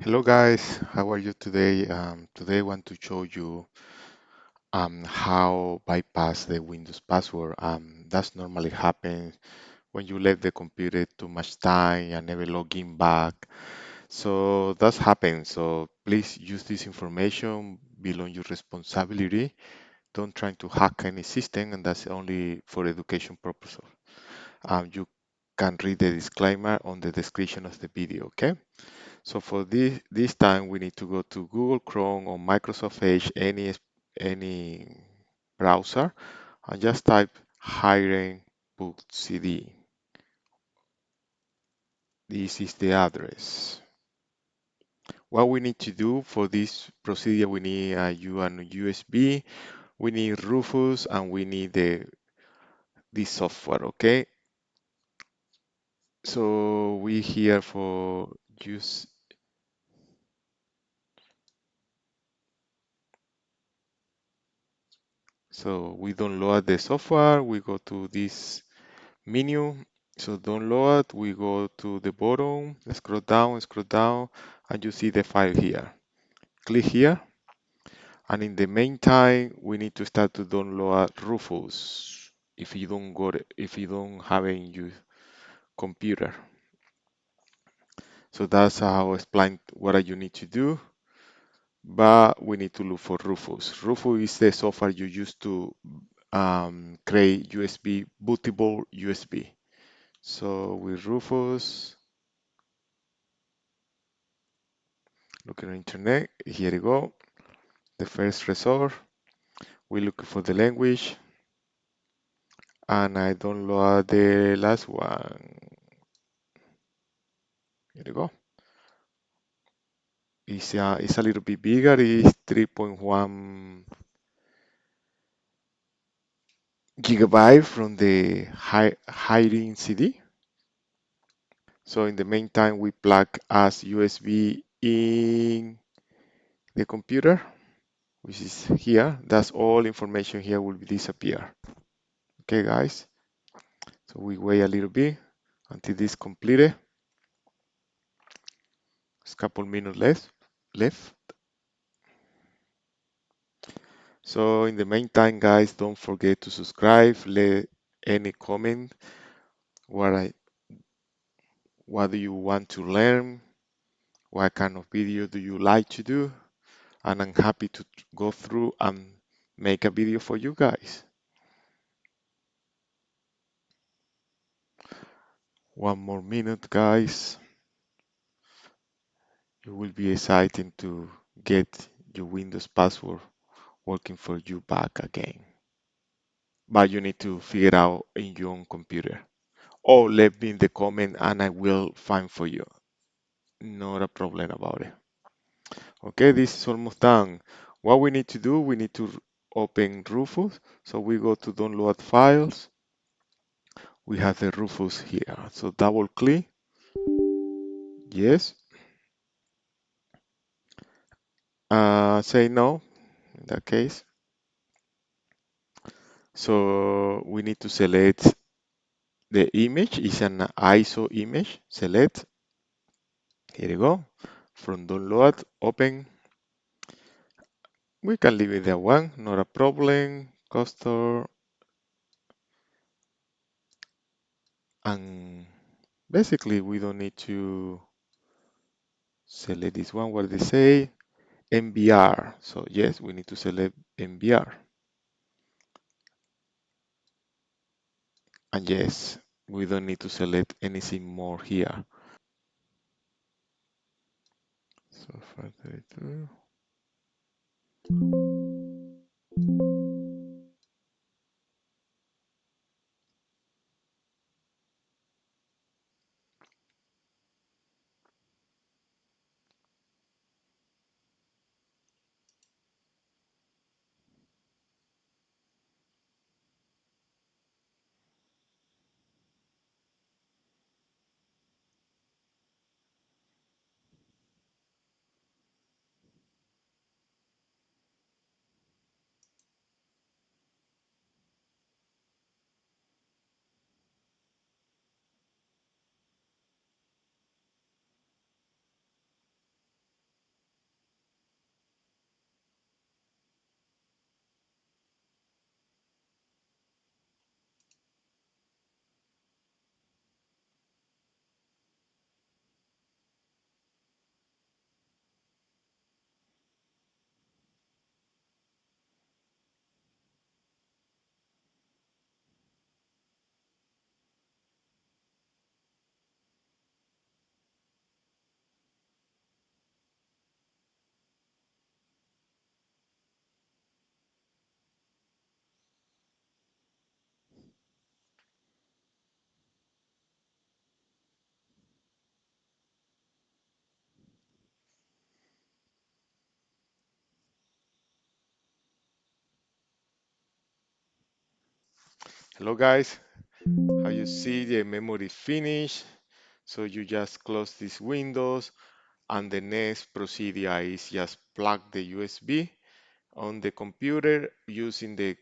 Hello guys, how are you today? Today I want to show you how bypass the Windows password. That's normally happens when you let the computer too much time and never log in back. So that's happened. So please use this information below your responsibility. Don't try to hack any system, and that's only for education purposes. You can read the disclaimer on the description of the video, okay? So for this time, we need to go to Google Chrome or Microsoft Edge, any browser, and just type Hiren BootCD. This is the address. What we need to do for this procedure, we need a USB, we need Rufus, and we need this software. Okay, so we here for use. So we download the software. We go to this menu. So download, we go to the bottom, scroll down, and you see the file here. Click here, and in the meantime, we need to start to download Rufus. If you don't have it in your computer. So that's how I explain what you need to do. But we need to look for Rufus. Rufus is the software you use to create USB, bootable USB. So with Rufus, look on internet, here you go. The first resort, we look for the language, and I download the last one. Here you go. It's a little bit bigger, it's 3.1 gigabyte from the hiding CD. So in the meantime, we plug as USB in the computer, which is here. That's all information here will disappear. Okay, guys. So we wait a little bit until this completed. It's a couple minutes left. So in the meantime, guys, don't forget to subscribe, let any comment what do you want to learn, what kind of video do you like to do, and I'm happy to go through and make a video for you guys. One more minute, guys. You will be excited to get your Windows password working for you back again. But you need to figure out in your own computer. Or let me in the comment and I will find for you. Not a problem about it. Okay, this is almost done. What we need to do, we need to open Rufus. So we go to download files. We have the Rufus here. So double click. Yes. Say no in that case. So we need to select the image. It's an ISO image. Select. Here you go. From download, open. We can leave it there one, not a problem. Cursor and basically we don't need to select this one what they say MBR. So yes, we need to select MBR. And yes, we don't need to select anything more here. So 532. Hello guys, how you see the memory finished. So you just close these windows and the next procedure is just plug the USB on the computer using the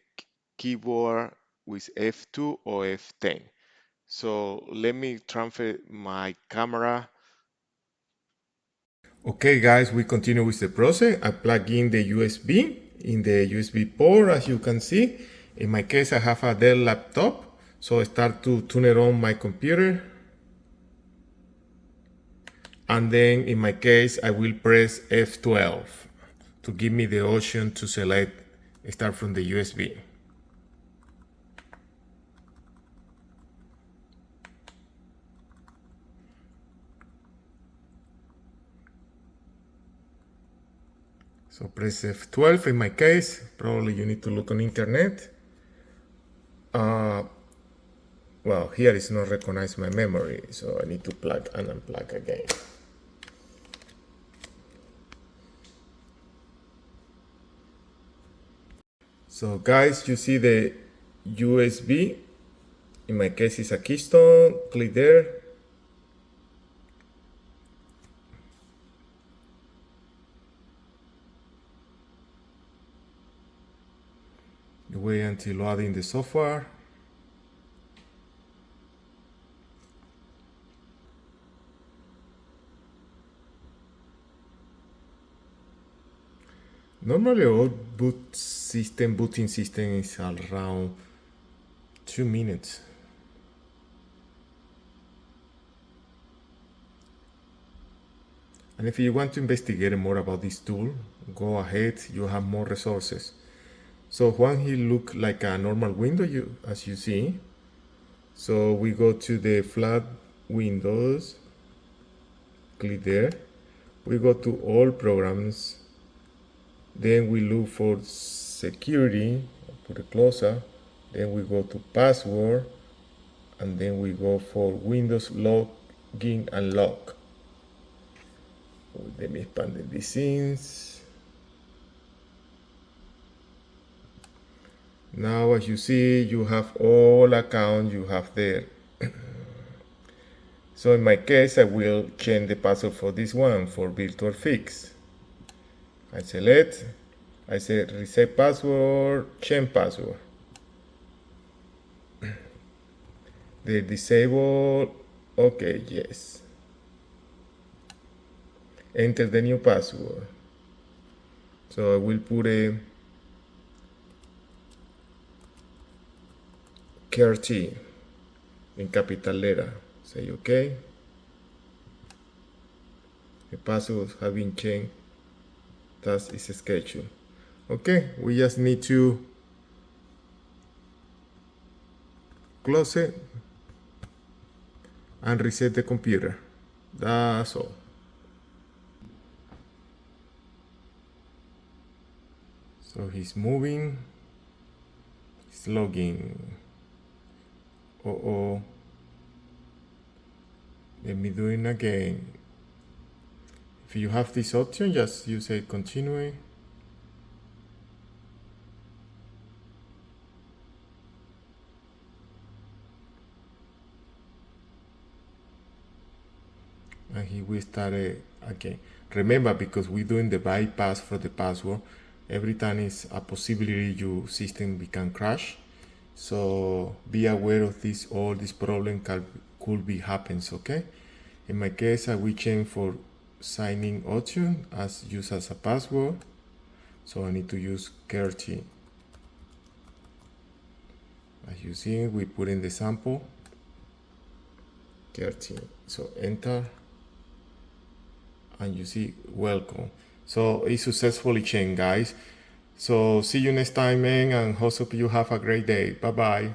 keyboard with F2 or F10. So let me transfer my camera. Okay guys, we continue with the process. I plug in the USB in the USB port, as you can see. In my case, I have a Dell laptop. So I start to turn it on my computer. And then in my case, I will press F12 to give me the option to select start from the USB. So press F12 in my case. Probably you need to look on internet. Well, here it's not recognize my memory, so I need to plug and unplug again. So guys, you see the USB. In my case, it's a keystone. Click there. You wait until loading the software. Normally, all booting system is around 2 minutes. And if you want to investigate more about this tool, go ahead, you have more resources. So when he look like a normal window, as you see. So we go to the flat windows, click there. We go to all programs. Then we look for security, put it closer. Then we go to password, and then we go for Windows login and lock. Let me expand the scenes. Now, as you see, you have all accounts you have there. So in my case, I will change the password for this one, for virtual fix. I select, I say reset password, change password. The disable, okay, yes. Enter the new password. So I will put a QWERTY in capital letter. Say okay. The password has been changed. That is scheduled. Okay, we just need to close it and reset the computer. That's all. So he's moving. He's logging. Uh-oh. Let me do it again. If you have this option, just you say continue. And he will start again. Remember, because we're doing the bypass for the password, every time is a possibility your system can crash. So be aware of this. All this problem could be happens. Okay. In my case, I will change for signing option as used as a password. So I need to use QWERTY. As you see, we put in the sample QWERTY. So enter. And you see welcome. So it's successfully changed, guys. So see you next time, man, and hope you have a great day. Bye bye.